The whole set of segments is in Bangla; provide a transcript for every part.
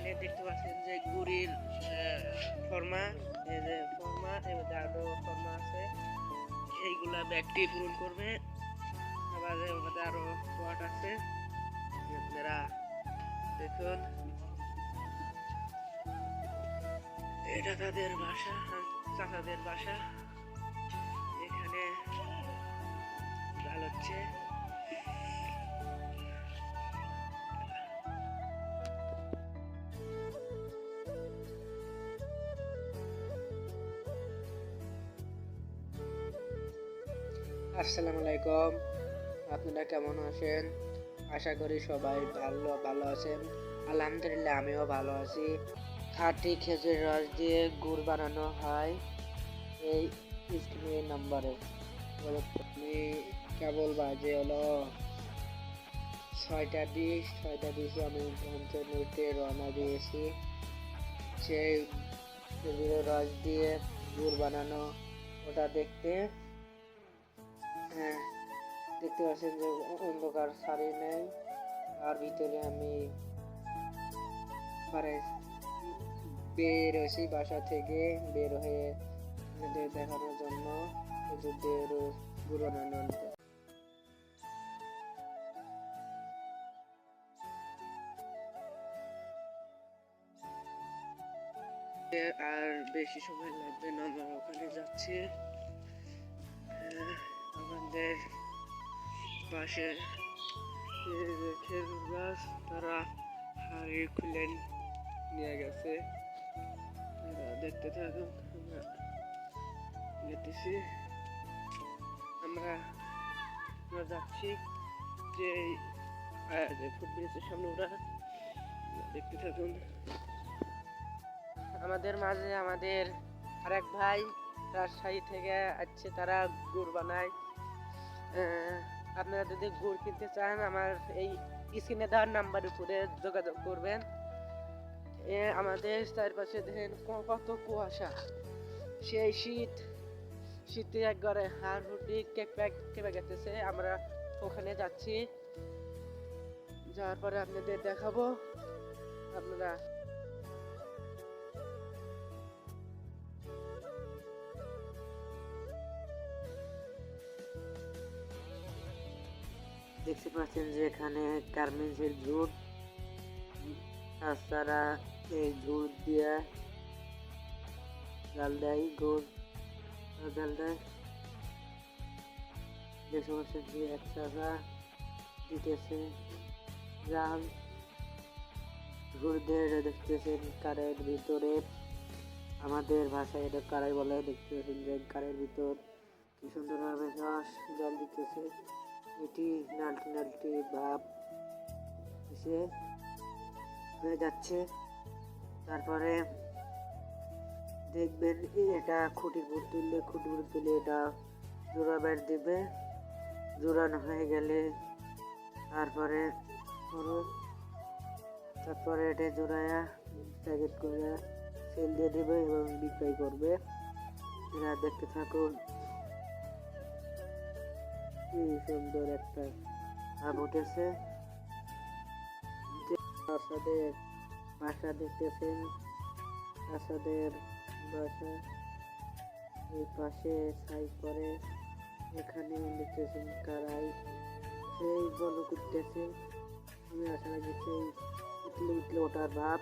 এখানে দেখতে পাচ্ছেন যে গুড়ির ফর্মা, এই যে ফর্মা, এবার আরো ফর্মা আছে, এইগুলা ব্যাগটি পূরণ করবে। আবার এর মধ্যে আরো পট আছে, আপনারা দেখুন। এটা তাদের বাসা, চাচাদের বাসা। এখানে জাল হচ্ছে। আসসালামু আলাইকুম, আপনারা কেমন আছেন? আশা করি সবাই ভালো আছেন। আলহামদুলিল্লাহ, আমিও ভালো আছি। খাঁটি খেজুরের রস দিয়ে গুড় বানানো হয় এই স্ক্রিনের নাম্বারে। আমি কেবল বাজে হলো 6টা 20 আমি নিতে রওনা দিয়েছি। সেই খেজুরের রস দিয়ে গুড় বানানো ওটা দেখতে। হ্যাঁ, দেখতে পাচ্ছেন যে অন্ধকার ছাড়ি নেই, আর ভিতরে আমি বের হয়েছি বাসা থেকে, বের হয়ে দেখানোর জন্য খেজুর গুড় বানানো। আর বেশি সময় লাগবে না, আমরা ওখানে যাচ্ছি। আমাদের পাশে খেজুর গাছ, তারা হাড়ি খুলে নিয়ে গেছে। দেখতে থাকুন, আমরা যেতেছি। আমরা যাচ্ছি যে ফুটব্রিজের সামনে, ওরা দেখতে থাকুন। আমাদের মাঝে আমাদের আরেক ভাই রাজশাহী থেকে আসছে, তারা গুড় বানায়। আপনারা যদি গুড় কিনতে চান, আমার এই স্ক্রিনে দেওয়ার নাম্বার উপরে যোগাযোগ করবেন। আমাদের চারপাশে দেখেন কত কুয়াশা, সেই শীতে একবারে হাড় হুডি কেঁপে গেছে। আমরা ওখানে যাচ্ছি, যাওয়ার পরে আপনাদের দেখাবো। আপনারা দেখতে পাচ্ছেন যে এখানে গার্মেন্টসের জুট, তাছাড়া এই জুট দিয়ে জাল দেয়, গুড় জাল দেয়। দেখতে পাচ্ছেন যে এক চাকা দিতেছে জাল, গুড় দিয়ে দেখতেছেন কারের ভিতরে, আমাদের ভাষায় এটা কারাই বলে। দেখতে পাচ্ছেন যে কারের ভিতর কি সুন্দরভাবে রস জল দিতেছে, এটি নাল্টি ভাব এসে হয়ে যাচ্ছে। তারপরে দেখবেন এটা খুঁটির উপর তুলে এটা জোড়া বের দেবে। জোড়ানো হয়ে গেলে তারপরে এটা জোড়ায়া প্যাকেট করে সেল দিয়ে দেবে এবং বিক্রয় করবে। এরা দেখতে থাকুন, কি সুন্দর একটা ভাব উঠেছে। আসাদের বাসা দেখতেছেন, আসাদের বাসা এই পাশে ছাই করে। এখানে দেখতেছেন কারাই, সেই বল করতেছে। আমি আশা রাখি সেই উঠলে ওঠার ভাব।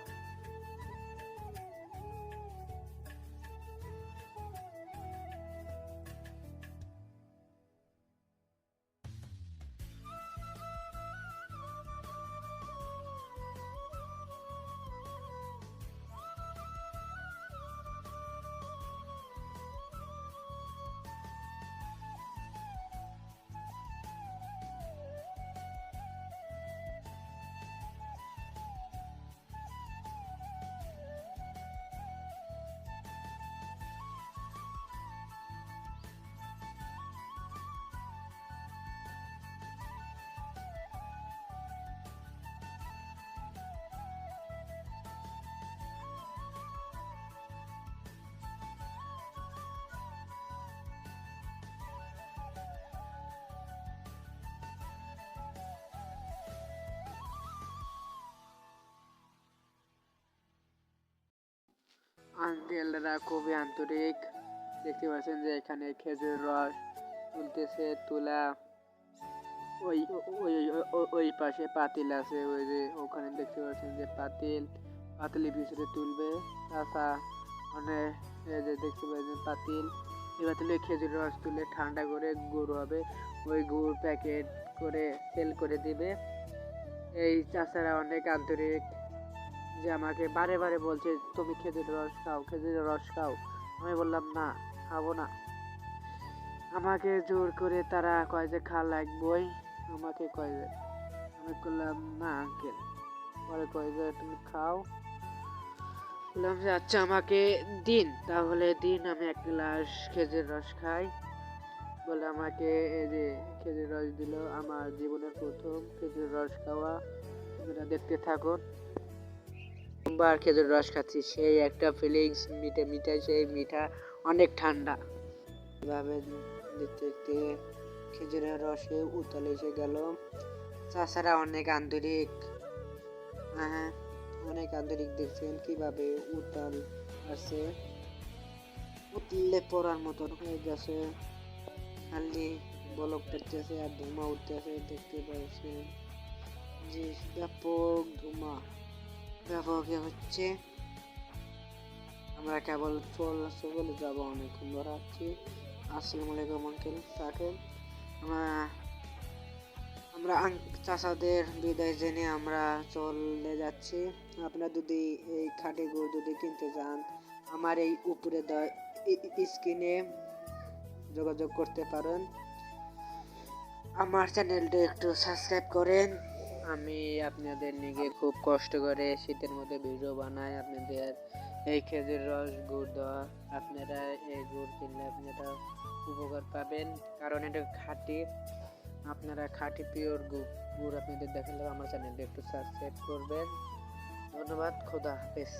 আঙ্কেলরা খুবই আন্তরিক। দেখতে পাচ্ছেন যে এখানে খেজুর রস তুলতেছে, তুলা ওই ওই ওই পাশে পাতিল আছে, ওই যে ওখানে দেখতে পাচ্ছেন যে পাতিলের ভিতরে তুলবে চাচা, মানে এই যে দেখতে পাচ্ছেন পাতিল, এই পাতিলে খেজুর রস তুলে ঠান্ডা করে গুড় হবে, ওই গুড় প্যাকেট করে সেল করে দিবে। এই চাচারা অনেক আন্তরিক, যে আমাকে বারে বারে বলছে তুমি খেজুর রস খাও, খেজুর রস খাও। আমি বললাম না, খাবো না। আমাকে জোর করে তারা কয় যে খা লাগবই, আমাকে কয় যে, আমি বললাম না আঙ্কেল। পরে কয় যে তুমি খাও। বললাম যে আচ্ছা আমাকে দিন, তাহলে দিন, আমি এক গ্লাস খেজুর রস খাই। বলে আমাকে এই যে খেজুর রস দিল, আমার জীবনের প্রথম খেজুর রস খাওয়া। আপনারা দেখতে থাকুন। প্রথমবার খেজুর রস খাচ্ছি, সেই একটা ফিলিংস, মিঠা মিঠা, সেই মিঠা, অনেক ঠান্ডা। এভাবে দেখতে দেখতে খেজুরের রসে উতল এসে গেল। চাচারা অনেক আন্তরিক, হ্যাঁ অনেক আন্তরিক। দেখছেন কিভাবে উতল আছে, উতলে পড়ার মতন হয়ে গেছে, খালি বলক পড়তেছে আর ধোঁয়া উঠতেছে। দেখতে পাচ্ছেন যে ব্যাপক ধোঁয়া, ব্যাপক হচ্ছে। আমরা কেবল চলে যাবো, অনেকক্ষণ ধরে আছি। আসসালামু আলাইকুম আঙ্কেল, থাকেন। আমরা চাচাদের বিদায় জেনে আমরা চলে যাচ্ছি। আপনারা যদি এই খাঁটি গুড় যদি কিনতে চান, আমার এই উপরে স্ক্রিনে যোগাযোগ করতে পারেন। আমার চ্যানেলটা একটু সাবস্ক্রাইব করেন। আমি আপনাদের নিয়ে খুব কষ্ট করে শীতের মধ্যে ভিডিও বানাই আপনাদের এই খেজুর রস গুড় দেওয়া। আপনারা এই গুড় কিনলে আপনারা উপকার পাবেন, কারণ এটা খাঁটি। আপনারা খাঁটি পিওর গুড় আপনাদের দেখালে আমার চ্যানেলটা একটু সাবস্ক্রাইব করবেন। ধন্যবাদ, খোদা হাফেজ।